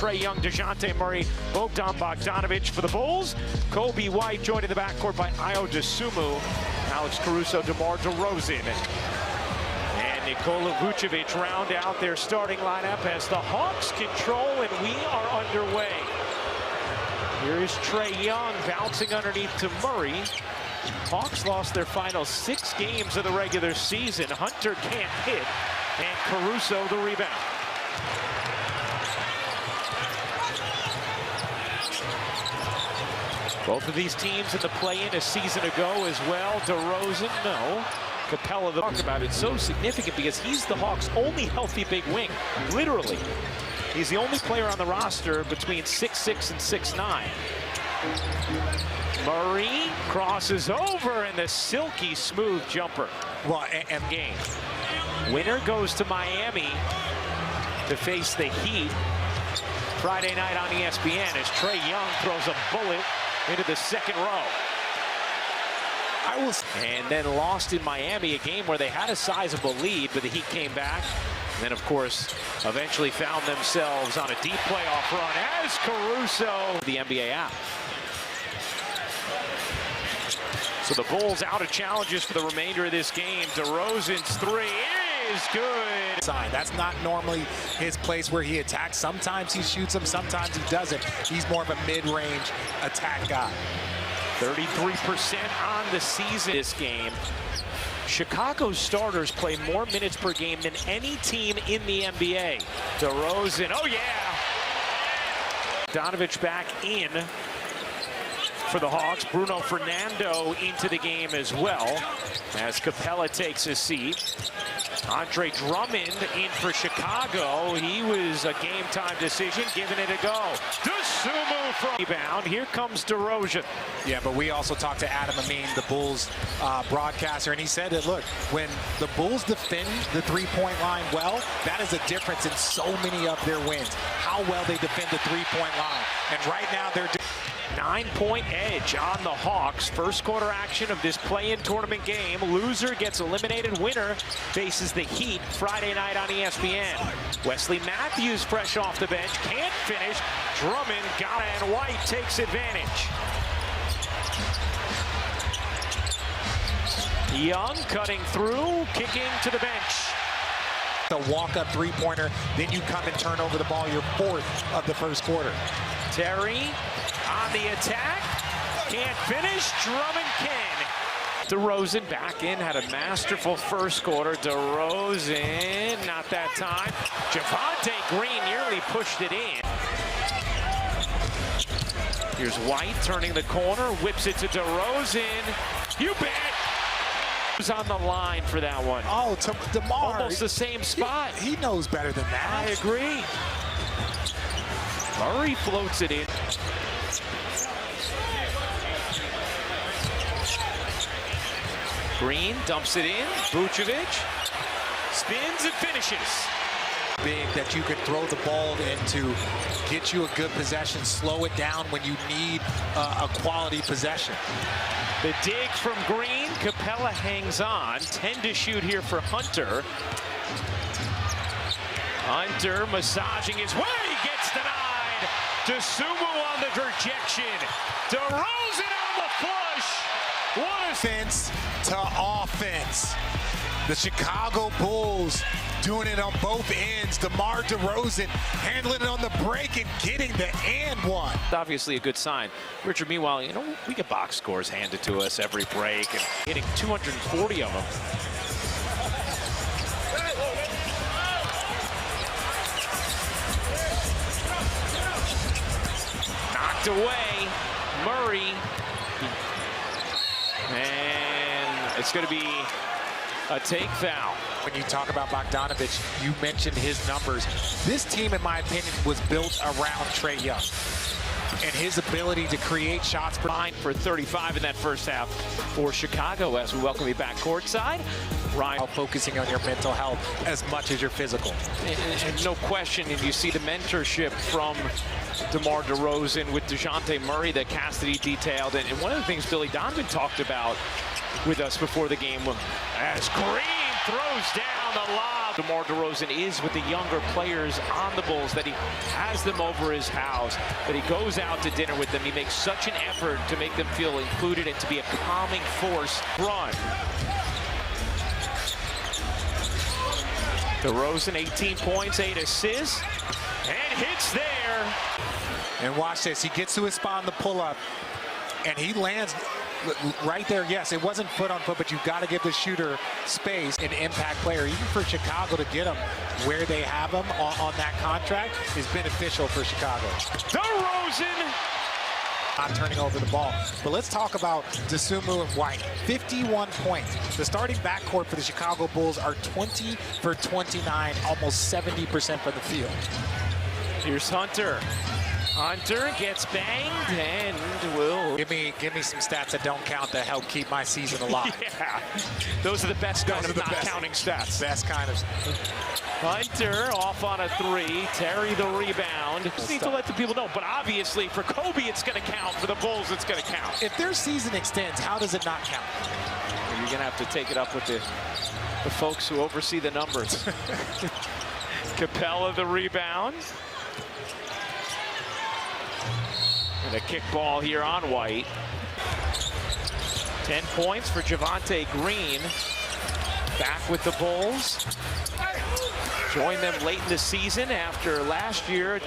Trae Young, DeJounte Murray, Bogdanovic for the Bulls. Kobe White joined in the backcourt by Ayo Dosunmu, Alex Caruso, DeMar DeRozan, and Nikola Vucevic round out their starting lineup as the Hawks control, and we are underway. Here is Trae Young bouncing underneath to Murray. Hawks lost their final 6 games of the regular season. Hunter can't hit, and Caruso the rebound. Both of these teams in the play-in a season ago as well. DeRozan, no. Capella, talk about it, so significant because he's the Hawks' only healthy big wing, literally. He's the only player on the roster between 6'6" and 6'9". Murray crosses over, and the silky smooth jumper. Well, and game. Winner goes to Miami to face the Heat Friday night on ESPN as Trae Young throws a bullet into the second row. And then lost in Miami, a game where they had a sizable lead, but the Heat came back. And then, of course, eventually found themselves on a deep playoff run as Caruso, the NBA app. So the Bulls out of challenges for the remainder of this game. DeRozan's three is good. That's not normally his place where he attacks. Sometimes he shoots them, sometimes he doesn't. He's more of a mid-range attack guy. 33% on the season this game. Chicago's starters play more minutes per game than any team in the NBA. DeRozan, oh yeah! Donovic back in for the Hawks. Bruno Fernando into the game as well as Capella takes a seat. Andre Drummond in for Chicago. He was a game-time decision, giving it a go. Dosunmu from rebound. Here comes DeRozan. Yeah, but we also talked to Adam Amin, the Bulls broadcaster, and he said that, look, when the Bulls defend the three-point line well, that is a difference in so many of their wins. How well they defend the three-point line. And right now they're 9-point edge on the Hawks. First quarter action of this play-in tournament game. Loser gets eliminated. Winner faces the Heat Friday night on ESPN. Wesley Matthews fresh off the bench. Can't finish. Drummond got it, and White takes advantage. Young cutting through, kicking to the bench. The walk-up three-pointer, then you come and turn over the ball, your 4th of the first quarter. Terry on the attack, can't finish, Drummond can. DeRozan back in, had a masterful first quarter. DeRozan, not that time. Javonte Green nearly pushed it in. Here's White turning the corner, whips it to DeRozan. You bet. Who's on the line for that one? Oh, to DeMar. Almost the same spot. He knows better than that. I agree. Murray floats it in. Green dumps it in. Vucevic spins and finishes. Big that you can throw the ball into, get you a good possession, slow it down when you need a quality possession. The dig from Green. Capella hangs on. 10 to shoot here for Hunter. Hunter massaging his way. Gets denied. Dosunmu on the rejection. DeRozan on the flush. What a defense to offense. The Chicago Bulls doing it on both ends. DeMar DeRozan handling it on the break and getting the and one. Obviously a good sign. Richard, meanwhile, you know, we get box scores handed to us every break and hitting 240 of them. Knocked away. Murray. And it's going to be a take foul. When you talk about Bogdanovic, you mentioned his numbers. This team, in my opinion, was built around Trae Young and his ability to create shots. Line for 35 in that first half for Chicago as we welcome you back courtside. Ryan, focusing on your mental health as much as your physical. And no question, and you see the mentorship from DeMar DeRozan with DeJounte Murray that Cassidy detailed. And one of the things Billy Donovan talked about with us before the game as Green throws down the lob DeMar DeRozan is with the younger players on the Bulls, that he has them over his house, that he goes out to dinner with them. He makes such an effort to make them feel included and to be a calming force. Run. DeRozan, 18 points, 8 assists, and hits there. And watch this. He gets to his spot on the pull-up, and he lands right there. Yes, it wasn't foot on foot, but you've got to give the shooter space. An impact player, even for Chicago, to get him where they have him on that contract is beneficial for Chicago. DeRozan! Not turning over the ball. But let's talk about Dosunmu and White. 51 points. The starting backcourt for the Chicago Bulls are 20 for 29, almost 70% from the field. Here's Hunter. Hunter gets banged and will... Give me some stats that don't count to help keep my season alive. Yeah, those are the best kind of not counting stats. Best kind of. Hunter off on a 3. Terry the rebound. Just need to let the people know. But obviously for Kobe it's going to count. For the Bulls it's going to count. If their season extends, how does it not count? Well, you're going to have to take it up with the folks who oversee the numbers. Capella the rebound. And a kickball here on White. 10 points for Javonte Green. Back with the Bulls. Joined them late in the season after last year.